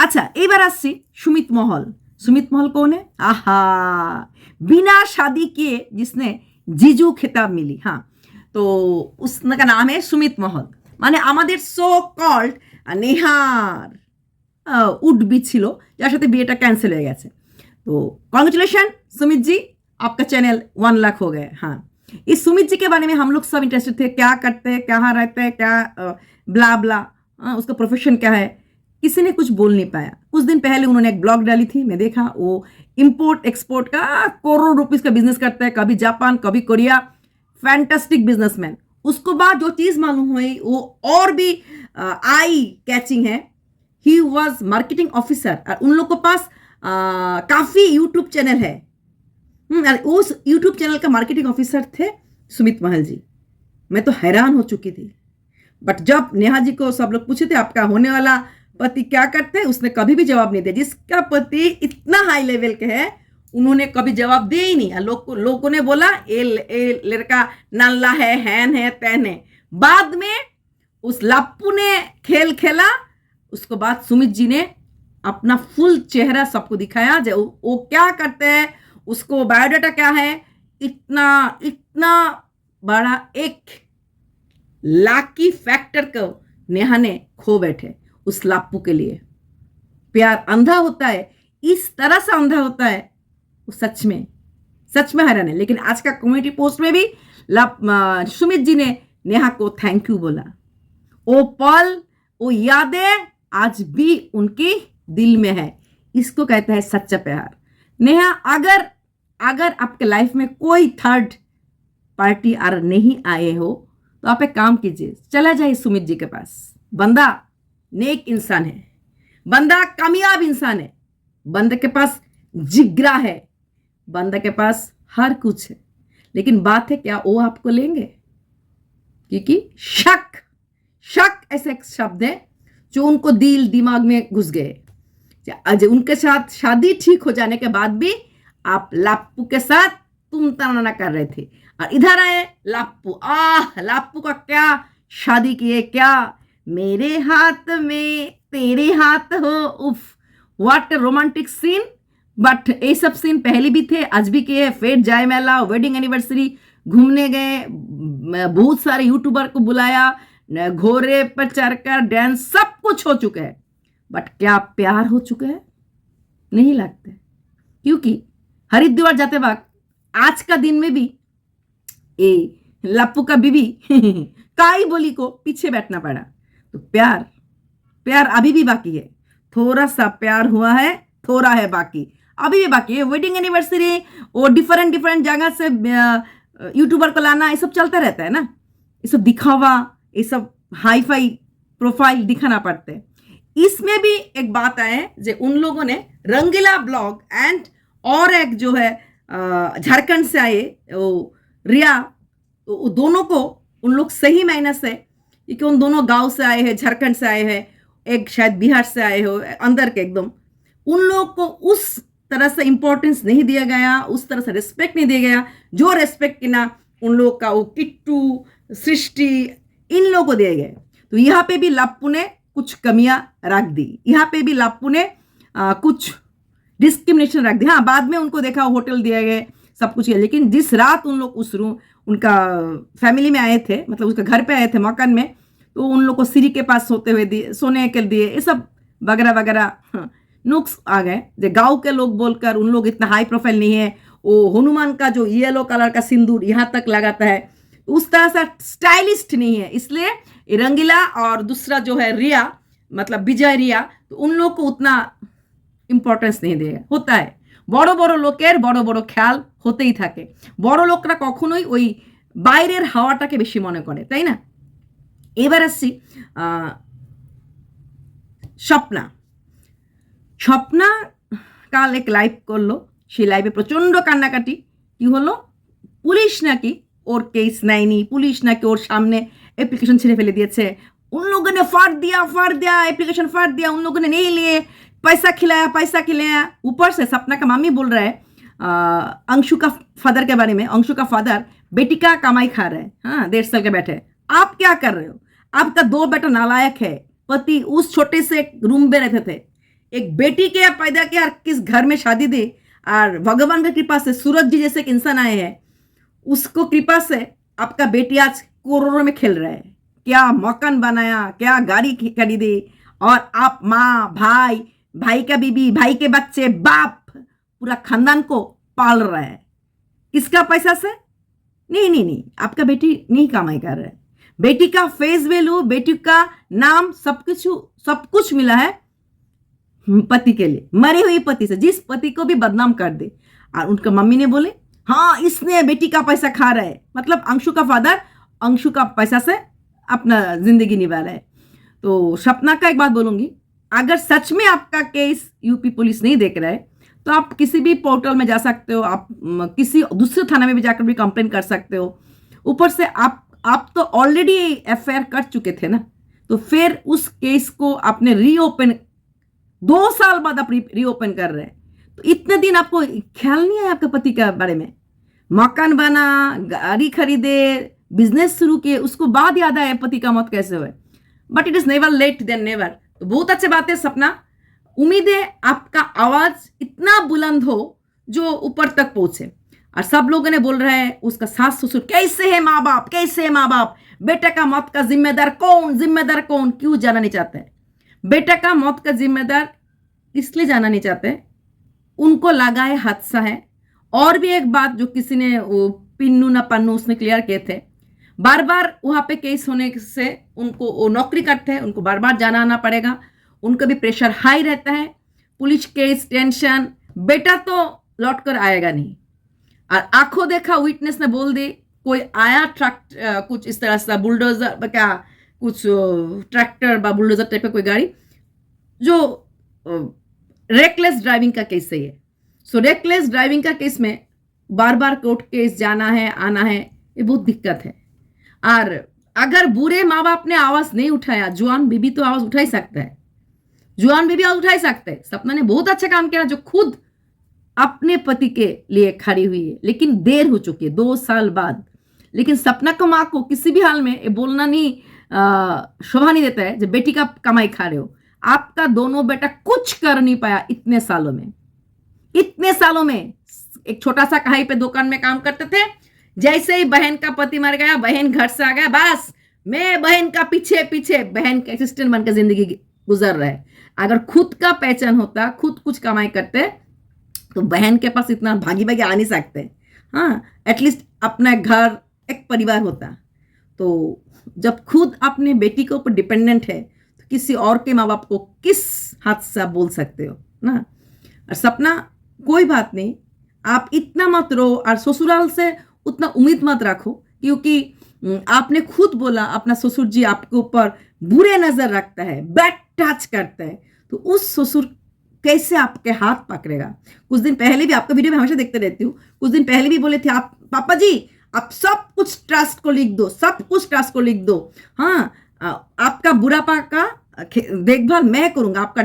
আচ্ছা, এইবার আসছি सुमित महल। सुमित महल कौन है? आहा, बिना शादी किए जिसने जीजू खिताब मिली। हाँ, तो उसका नाम है सुमित महल। মানে আমাদের so called Nehar would be ছিল, যার সাথে বিয়েটা ক্যান্সেল হয়ে গেছে। तो कॉन्ग्रेचुलेशन सुमित जी, आपका चैनल 1 लाख हो गए। हाँ, इस सुमित जी के बारे में हम लोग सब इंटरेस्टेड थे, क्या करते हैं, कहाँ रहते हैं, क्या ब्ला ब्ला, उसका प्रोफेशन क्या है, किसी ने कुछ बोल नहीं पाया। कुछ दिन पहले उन्होंने एक ब्लॉग डाली थी, मैं देखा, वो इम्पोर्ट एक्सपोर्ट का करोड़ रुपीस का बिजनेस करता है, कभी जापान कभी कोरिया, फैंटास्टिक बिजनेसमैन। उसको बाद जो चीज़ मालूम हुई वो और भी आई कैचिंग है। ही वॉज मार्केटिंग ऑफिसर और उन लोग के पास काफ़ी यूट्यूब चैनल है। उस यूट्यूब चैनल का मार्केटिंग ऑफिसर थे सुमित महल जी। मैं तो हैरान हो चुकी थी। बट जब नेहा जी को सब लोग पूछे थे आपका होने वाला पति क्या करते हैं, उसने कभी भी जवाब नहीं दिया। जिसका पति इतना हाई लेवल के है उन्होंने कभी जवाब दिया ही नहीं। लोगों ने बोला ए लड़का नल्ला है, हैन है, तैन है। बाद में उस लप्पू ने खेल खेला, उसको बाद सुमित जी ने अपना फुल चेहरा सबको दिखाया, जो वो क्या करते हैं, उसको बायोडाटा क्या है। इतना इतना बड़ा एक लाकी फैक्टर को नेहा ने खो बैठे उस लप्पू के लिए। प्यार अंधा होता है, इस तरह से अंधा होता है, वो सच में हैरान है। लेकिन आज का कम्युनिटी पोस्ट में भी सुमित जी ने नेहा को थैंक यू बोला। वो पल, वो यादें आज भी उनकी दिल में है। इसको कहता है सच्चा प्यार। नेहा, अगर आपके लाइफ में कोई थर्ड पार्टी और नहीं आए हो तो आप एक काम कीजिए, चला जाइए सुमित जी के पास। बंदा नेक इंसान है, बंदा कामयाब इंसान है, बंदे के पास जिगरा है, बंदा के पास हर कुछ है। लेकिन बात है क्या वो आपको लेंगे? क्योंकि शक ऐसा एक शब्द है जो उनको दिल दिमाग में घुस गए। उनके साथ शादी ठीक हो जाने के बाद भी आप लाप्पू के साथ तुम तराना कर रहे थे और इधर आए लाप्पू। लाप्पू का क्या शादी किए, क्या मेरे हाथ में तेरे हाथ हो। उफ, व्हाट रोमांटिक सीन। बट ये सब सीन पहले भी थे, आज भी किए। फेट जाए मेला, वेडिंग एनिवर्सरी, घूमने गए, बहुत सारे यूट्यूबर को बुलाया, घोड़े पर चढ़कर डांस, सब कुछ हो चुका है। बट क्या प्यार हो चुका है? नहीं लगता। क्योंकि हरिद्वार जाते वक्त आज का दिन में भी ए लप्पू का बीवी काई बोली को पीछे बैठना पड़ा। तो प्यार अभी भी बाकी है। थोड़ा सा प्यार हुआ है, थोड़ा है बाकी, अभी भी बाकी है। वेडिंग एनिवर्सरी और डिफरेंट जगह से यूट्यूबर को लाना, ये सब चलता रहता है ना। ये सब दिखावा, ये सब हाई फाई प्रोफाइल दिखाना पड़ता है। इसमें भी एक बात आए जो उन लोगों ने रंगीला ब्लॉग एंड और एक जो है झारखंड से आए वो रिया, तो दोनों को उन लोग सही मायने से, क्योंकि उन दोनों गांव से आए हैं, झारखंड से आए हैं, एक शायद बिहार से आए हो, अंदर के एकदम, उन लोग को उस तरह से इंपॉर्टेंस नहीं दिया गया, उस तरह से रिस्पेक्ट नहीं दिया गया जो रिस्पेक्ट की ना उन लोग का वो किट्टू, सृष्टि, इन लोगों को दिए गए। तो यहाँ पे भी लप्पू ने कुछ कमियां रख दी, यहाँ पे भी लप्पू ने कुछ डिस्क्रिमिनेशन रख दी। हाँ, बाद में उनको देखा, होटल दिए गए, सब कुछ किया। लेकिन जिस रात उन लोग उस रूम उनका फैमिली में आए थे, मतलब उसके घर पे आए थे मकान में, तो उन लोग को सीढ़ी के पास सोते हुए दिए, सोने के दिए, ये सब वगैरह वगैरह नुक्स आ गए। जो गांव के लोग बोलकर, उन लोग इतना हाई प्रोफाइल नहीं है, वो हनुमान का जो येलो कलर का सिंदूर यहाँ तक लगाता है, उस तरह से स्टाइलिस्ट नहीं है। इसलिए रंगीला और दूसरा जो है रिया, मतलब विजय रिया, तो उन लोग को उतना इम्पोर्टेंस नहीं देगा। होता है বড় বড় লোকের বড় বড় খেয়াল হতেই থাকে। বড় লোকরা কখনোই ওই বাইরের হাওয়াটাকে বেশি মনে করে, তাই না? এবার আসছি স্বপ্না কাল এক লাইভ করলো। সেই লাইভে প্রচণ্ড কান্নাকাটি। কি হলো? পুলিশ নাকি ওর কেস নেয়নি, পুলিশ নাকি ওর সামনে एप्लीकेशन ছিঁড়ে ফেলে দিয়েছে। उन लोगों ने फाड़ दिया, एप्लीकेशन फाड़ दिया, उन लोगों ने नहीं लिए, पैसा खिलाया। ऊपर से सपना का मामी बोल रहा है अंशु का फादर के बारे में, अंशु का फादर बेटी का कमाई खा रहा है, हाँ, 1.5 साल के बैठे। आप क्या कर रहे हो? आपका 2 बेटा नालायक है, पति उस छोटे से रूम में रहते थे, एक बेटी के पैदा किया और किस घर में शादी दी, और भगवान की कृपा से सूरज जी जैसे एक इंसान आए हैं, उसको कृपा से आपका बेटी आज करोड़ों में खेल रहा है। क्या मकान बनाया, क्या गाड़ी खरीदी, और आप माँ, भाई, भाई का बीबी, भाई के बच्चे, बाप, पूरा खानदान को पाल रहा है। किसका पैसा से? नहीं नहीं नहीं, आपका बेटी नहीं कमाई कर रहा है। बेटी का फेस वैल्यू, बेटी का नाम, सब कुछ मिला है पति के लिए, मरे हुए पति से, जिस पति को भी बदनाम कर दे। और उनका मम्मी ने बोले हाँ इसने बेटी का पैसा खा रहा है, मतलब अंशु का फादर अंशु का पैसा से अपना जिंदगी निभा रहा है। तो सपना का एक बात बोलूंगी, अगर सच में आपका केस यूपी पुलिस नहीं देख रहा है तो आप किसी भी पोर्टल में जा सकते हो, आप किसी दूसरे थाना में भी जाकर भी कंप्लेन कर सकते हो। ऊपर से आप तो ऑलरेडी एफआईआर कर चुके थे ना, तो फिर उस केस को आपने रीओपन, 2 साल बाद आप रीओपन कर रहे हैं, तो इतने दिन आपको ख्याल नहीं है आपके पति के बारे में? मकान बना, गाड़ी खरीदे, बिजनेस शुरू किए, उसको बाद याद आया पति का मौत कैसे हुए। But it is never late than never. तो बहुत अच्छी बात है सपना, उम्मीद है आपका आवाज इतना बुलंद हो जो ऊपर तक पहुंचे। और सब लोगों ने बोल रहा है उसका सास ससुर कैसे है माँ बाप, कैसे है माँ बाप, बेटा का मौत का जिम्मेदार कौन, क्यों जानना नहीं चाहते? बेटा का मौत का जिम्मेदार इसलिए जानना नहीं चाहते, उनको लगा है हादसा है। और भी एक बात जो किसी ने वो पिन्नू ना पन्नू उसने क्लियर किए थे, बार बार वहां पे केस होने से उनको, वो नौकरी करते हैं, उनको बार बार जाना आना पड़ेगा, उनका भी प्रेशर हाई रहता है, पुलिस केस, टेंशन। बेटा तो लौट कर आएगा नहीं। और आंखों देखा विटनेस ने बोल दी कोई आया ट्रक, कुछ इस तरह से बुलडोजर, क्या कुछ ट्रैक्टर बा बुलडोजर टाइप का कोई गाड़ी, जो रेकलेस ड्राइविंग का केस है। सो रेकलेस ड्राइविंग का केस में बार बार कोर्ट केस जाना है आना है, ये बहुत दिक्कत है। और अगर बुरे माँ बाप ने आवाज नहीं उठाया, जवान बीबी तो आवाज उठा ही सकता है, जवान बीबी आवाज उठा ही सकते हैं। सपना ने बहुत अच्छा काम किया जो खुद अपने पति के लिए खड़ी हुई है, लेकिन देर हो चुकी है 2 साल बाद। लेकिन सपना को माँ को किसी भी हाल में ये बोलना नहीं, शोभा नहीं देता है जब बेटी का कमाई खा रहे हो। आपका दोनों बेटा कुछ कर नहीं पाया इतने सालों में। एक छोटा सा कहाई पे दुकान में काम करते थे, जैसे ही बहन का पति मर गया, बहन घर से आ गया, बस मैं बहन का पीछे पीछे बहन के असिस्टेंट बनकर जिंदगी गुजर रहा है। अगर खुद का पहचान होता, खुद कुछ कमाई करते, तो बहन के पास इतना भागी भागी आ नहीं सकते। हाँ, एटलीस्ट अपना घर, एक परिवार होता। तो जब खुद अपने बेटी के ऊपर डिपेंडेंट है तो किसी और के माँ बाप को किस हाथ से आप बोल सकते हो ना। और सपना कोई बात नहीं, आप इतना मत रो और ससुराल से उतना उम्मीद मत रखो, क्योंकि आपने खुद बोला अपना ससुर जी आपके ऊपर बुरे नजर रखता है, बैड टच करता है, तो उस ससुर कैसे आपके हाथ पकड़ेगा। कुछ दिन पहले भी, आपका वीडियो में हमेशा देखते रहती हूँ, कुछ दिन पहले भी बोले थे आप, पापा जी आप सब कुछ ट्रस्ट को लिख दो, सब कुछ ट्रस्ट को लिख दो। हाँ, आपका बुढ़ापा का देखभाल मैं करूंगा, आपका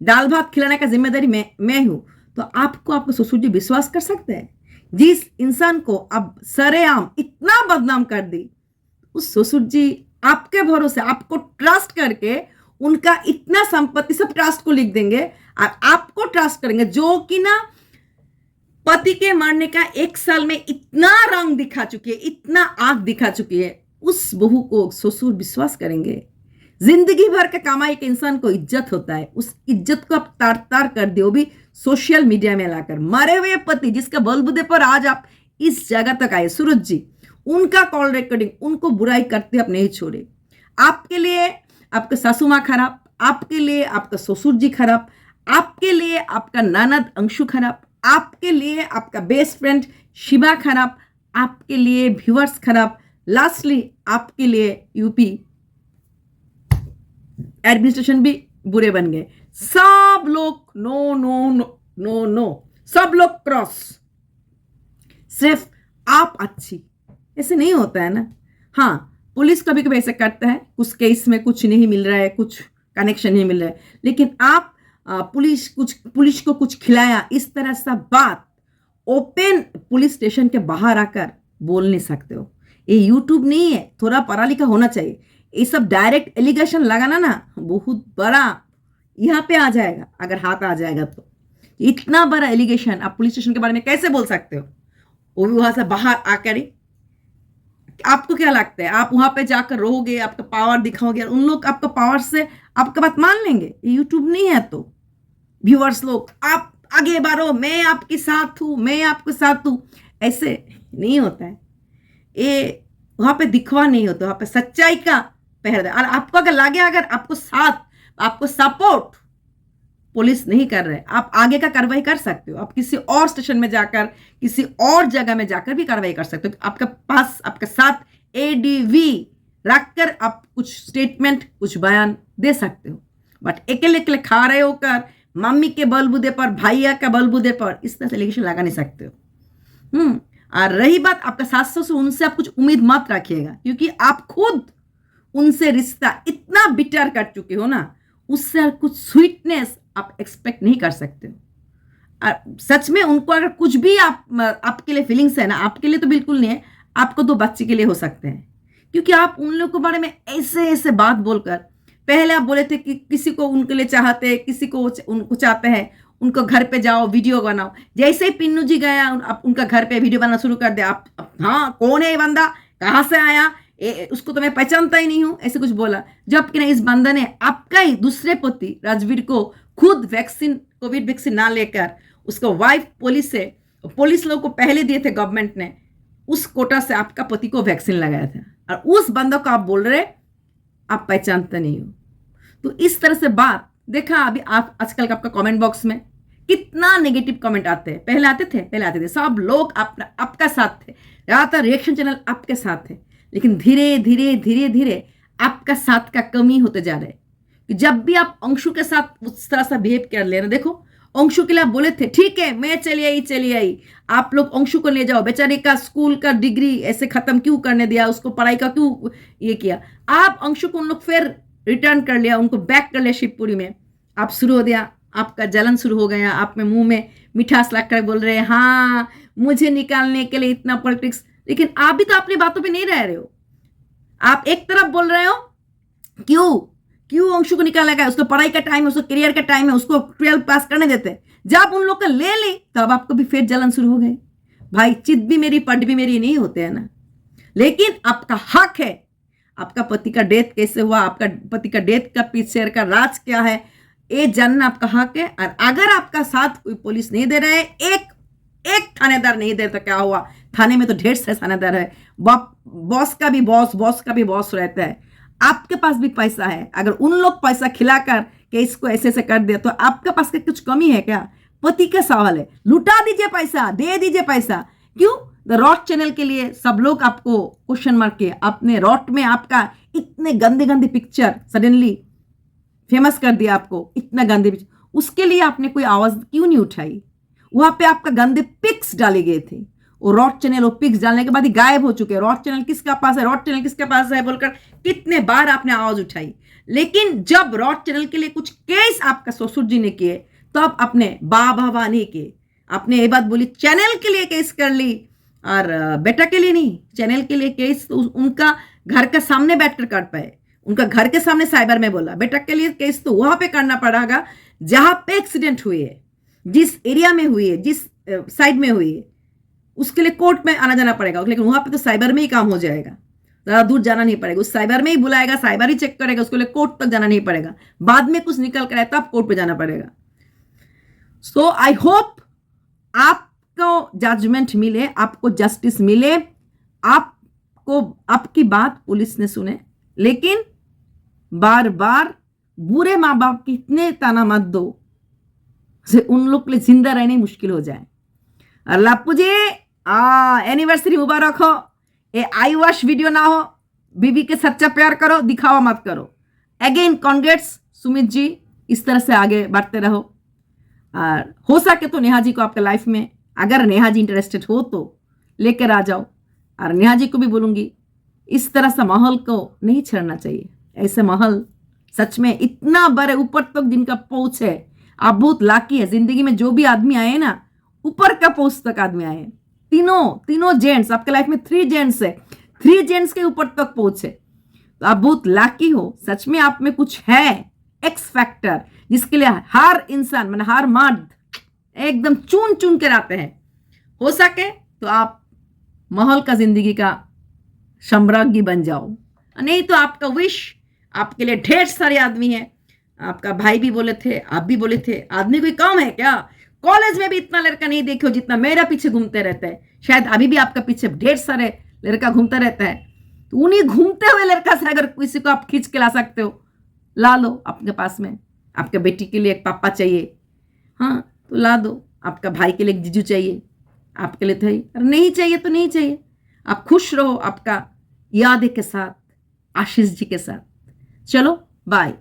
दाल भात खिलाने का जिम्मेदारी मैं हूं। तो आपको आपके ससुर जी विश्वास कर सकते हैं? जिस इंसान को अब सरेआम इतना बदनाम कर दी, उस ससुर जी आपके भरोसे आपको ट्रस्ट करके उनका इतना संपत्ति सब ट्रस्ट को लिख देंगे और आपको ट्रस्ट करेंगे, जो कि ना पति के मरने का 1 साल में इतना रंग दिखा चुकी है, इतना आंख दिखा चुकी है, उस बहू को ससुर विश्वास करेंगे? जिंदगी भर के कमाई के इंसान को इज्जत होता है, उस इज्जत को आप तार तार कर दो, भी सोशल मीडिया में लाकर। मरे हुए पति जिसका बलबूते पर आज आप इस जगह तक आए, सूरज जी, उनका कॉल रिकॉर्डिंग, उनको बुराई करते आप नहीं छोड़े। आपके लिए आपका सासू माँ खराब, आपके लिए आपका ससुर जी खराब, आपके लिए आपका ननद अंशु खराब, आपके लिए आपका बेस्ट फ्रेंड शिवा खराब, आपके लिए व्यूअर्स खराब, लास्टली आपके लिए यूपी एडमिनिस्ट्रेशन भी बुरे बन गए। सब लोग no no no no no, सब लोग क्रॉस, सिर्फ आप अच्छी। ऐसे नहीं होता है ना। हाँ, पुलिस कभी कभी ऐसा करता है, कुछ केस में कुछ नहीं मिल रहा है, कुछ कनेक्शन नहीं मिल रहा है, लेकिन आप पुलिस को कुछ खिलाया, इस तरह सा बात ओपन पुलिस स्टेशन के बाहर आकर बोल नहीं सकते हो। ये यूट्यूब नहीं है, थोड़ा पढ़ा लिखा होना चाहिए। ये सब डायरेक्ट एलिगेशन लगाना ना बहुत बड़ा यहाँ पे आ जाएगा अगर हाथ आ जाएगा तो। इतना बड़ा एलिगेशन आप पुलिस स्टेशन के बारे में कैसे बोल सकते हो, वो भी वहां से बाहर आकर ही। आपको क्या लगता है आप वहां पे जाकर रहोगे, आपका पावर दिखाओगे और उन लोग आपका पावर से आपका बात मान लेंगे? ये यूट्यूब नहीं है तो व्यूअर्स लोग आप आगे बढ़ो, मैं आपके साथ हूं, मैं आपके साथ हूं, ऐसे नहीं होता है। ये वहां पे दिखवा नहीं होता, वहां पे सच्चाई का पहरेदार। और आपको अगर लगे अगर आपको साथ, आपको सपोर्ट पुलिस नहीं कर रहे, आप आगे का कार्रवाई कर सकते हो। आप किसी और स्टेशन में जाकर, किसी और जगह में जाकर भी कार्रवाई कर सकते हो। आपके पास आपके साथ एडीवी रखकर आप कुछ स्टेटमेंट, कुछ बयान दे सकते हो। बट अकेले अकेले खा रहे होकर मम्मी के बलबूते पर, भैया का बलबूते पर इस तरह से एलिगेशन लगा नहीं सकते हो। और रही बात आपका सास ससुर, उनसे आप कुछ उम्मीद मत रखिएगा, क्योंकि आप खुद उनसे रिश्ता इतना बिटर कर चुके हो ना, उससे कुछ स्वीटनेस आप एक्सपेक्ट नहीं कर सकते हो। सच में उनको अगर कुछ भी आपके लिए फीलिंग्स है ना, आपके लिए तो बिल्कुल नहीं है, आपको तो बच्चे के लिए हो सकते हैं। क्योंकि आप उन लोगों के बारे में ऐसे ऐसे बात बोलकर, पहले आप बोले थे कि किसी को उनके लिए चाहते, किसी को उनको चाहते हैं, उनको घर पे जाओ वीडियो बनाओ। जैसे ही पिन्नू जी गया आप उनका घर पे वीडियो बनाना शुरू कर दिया। आप हाँ कौन है ये बंदा, कहाँ से आया, उसको तो मैं पहचानता ही नहीं हूं, ऐसे कुछ बोला। जबकि ना इस बंदा ने आपका ही दूसरे पति राजवीर को खुद वैक्सीन, कोविड वैक्सीन ना लेकर उसको वाइफ पुलिस लोगों को पहले दिए थे गवर्नमेंट ने, उस कोटा से आपका पति को वैक्सीन लगाया था। और उस बंदा को आप बोल रहे आप पहचानते नहीं हो। तो इस तरह से बात देखा अभी आप आजकल का आपका कमेंट बॉक्स में कितना नेगेटिव कमेंट आते हैं। पहले आते थे सब लोग आपका साथ थे, ज्यादातर रिएक्शन चैनल आपके साथ थे। लेकिन धीरे धीरे धीरे धीरे आपका साथ का कमी होते जा रहे कि जब भी आप अंशु के साथ उस तरह से बिहेव कर ले रहे। देखो अंशु के लिए आप बोले थे ठीक है मैं चली आई, आप लोग अंशु को ले जाओ, बेचारे का स्कूल का डिग्री ऐसे खत्म क्यों करने दिया, उसको पढ़ाई का क्यों ये किया। आप अंशु को उन लोग फिर रिटर्न कर लिया, उनको बैक कर लिया शिवपुरी में। आप शुरू हो गया, आपका जलन शुरू हो गया, आप में मुंह में मिठास लग कर बोल रहे हैं हाँ मुझे निकालने के लिए इतना पॉलिटिक्स। लेकिन आप भी तो अपनी बातों पे नहीं रह रहे हो। आप एक तरफ बोल रहे हो क्यों अंशु को निकाला गया, उसको पढ़ाई का टाइम है, उसको करियर का टाइम है, उसको 12 पास करने देते। जब उन लोग का ले ली तब आपको भी फिर जलन शुरू हो गई। भाई चित भी मेरी पट भी मेरी नहीं होते हैं ना। लेकिन आपका हक है, आपका पति का डेथ कैसे हुआ, आपका पति का डेथ का पीछे का राज क्या है, ये जानना आपका हक है। और अगर आपका साथ कोई पुलिस नहीं दे रहा है, एक थानेदार नहीं दे रहा, क्या हुआ, थाने में तो ढेर सारे थानेदार है, बॉस का भी बॉस रहता है। आपके पास भी पैसा है, अगर उन लोग पैसा खिलाकर के इसको ऐसे ऐसे कर दे तो आपके पास के कुछ कमी है क्या? पति का सवाल है, लुटा दीजिए पैसा, दे दीजिए पैसा। क्यों? द रॉट चैनल के लिए सब लोग आपको क्वेश्चन मार के अपने रॉट में आपका इतने गंदे गंदे पिक्चर सडनली फेमस कर दिया, आपको इतना गंदे पिक्चर, उसके लिए आपने कोई आवाज क्यों नहीं उठाई? वहां पे आपका गंदे पिक्स डाले गए थे, वो रॉट चैनल वो पिक्स डालने के बाद ही गायब हो चुके हैं। रॉट चैनल किसका पास है, रॉट चैनल किसके पास है बोलकर कितने बार आपने आवाज उठाई। लेकिन जब रॉट चैनल के लिए कुछ केस आपका ससुर जी ने किए तब अपने वाह नहीं किए, आपने ये बात बोली चैनल के लिए केस कर ली और बेटा के लिए नहीं। चैनल के लिए केस तो उनका घर के सामने बैठकर कर पाए, उनका घर के सामने साइबर में बोला। बेटा के लिए केस तो वहां पे करना पड़ेगा जहां पे एक्सीडेंट हुई है, जिस एरिया में हुई है, जिस साइड में हुई है, उसके लिए कोर्ट में आना जाना पड़ेगा। लेकिन वहां पे तो साइबर में ही काम हो जाएगा, ज्यादा दूर जाना नहीं पड़ेगा। उस साइबर में ही बुलाएगा, साइबर ही चेक करेगा, उसके लिए कोर्ट तक जाना नहीं पड़ेगा। बाद में कुछ निकल कर आए तब कोर्ट पे जाना पड़ेगा। सो आई होप आपको जजमेंट मिले, आपको जस्टिस मिले, आपको आपकी बात पुलिस ने सुने। लेकिन बार बार बुरे माँ बाप की इतने ताना मत दो से उन लोग के लिए जिंदा रहने मुश्किल हो जाए। और लापू जी एनिवर्सरी मुबारक हो, ये आई वॉश वीडियो ना हो, बीबी के सच्चा प्यार करो, दिखावा मत करो। अगेन कॉन्ग्रेट्स सुमित जी, इस तरह से आगे बढ़ते रहो। और हो सके तो नेहा जी को आपके लाइफ में, अगर नेहा जी इंटरेस्टेड हो तो लेकर आ जाओ। और नेहा जी को भी बोलूंगी इस तरह से माहौल को नहीं छेड़ना चाहिए। ऐसे माहौल सच में इतना बड़े ऊपर तक जिनका पहुंच है, आप बहुत लाकी है। जिंदगी में जो भी आदमी आए ना, ऊपर का पोस्ट तक आदमी आए, तीनों जेंट्स आपके लाइफ में 3 जेंट्स है, 3 जेंट्स के ऊपर तक पहुंचे, तो आप बहुत लाकी हो। सच में आप में कुछ है, एक्स फैक्टर, जिसके लिए हर इंसान मैंने हर मर्द एकदम चुन चुन के रहते हैं। हो सके तो आप महल का जिंदगी का सम्राज्ञी बन जाओ, नहीं तो आपका विश, आपके लिए ढेर सारे आदमी है। आपका भाई भी बोले थे, आप भी बोले थे, आदमी कोई कम है क्या? कॉलेज में भी इतना लड़का नहीं देखो जितना मेरा पीछे घूमते रहता है। शायद अभी भी आपका पीछे ढेर सारे लड़का घूमता रहता है। तो उन्हीं घूमते हुए लड़का से अगर किसी को आप खींच के ला सकते हो, ला लो अपने पास में। आपके बेटी के लिए एक पापा चाहिए, हाँ तो ला दो। आपका भाई के लिए एक जीजू चाहिए, आपके लिए तो है। अरे नहीं चाहिए तो नहीं चाहिए। आप खुश रहो आपका यादें के साथ, आशीष जी के साथ। चलो बाय।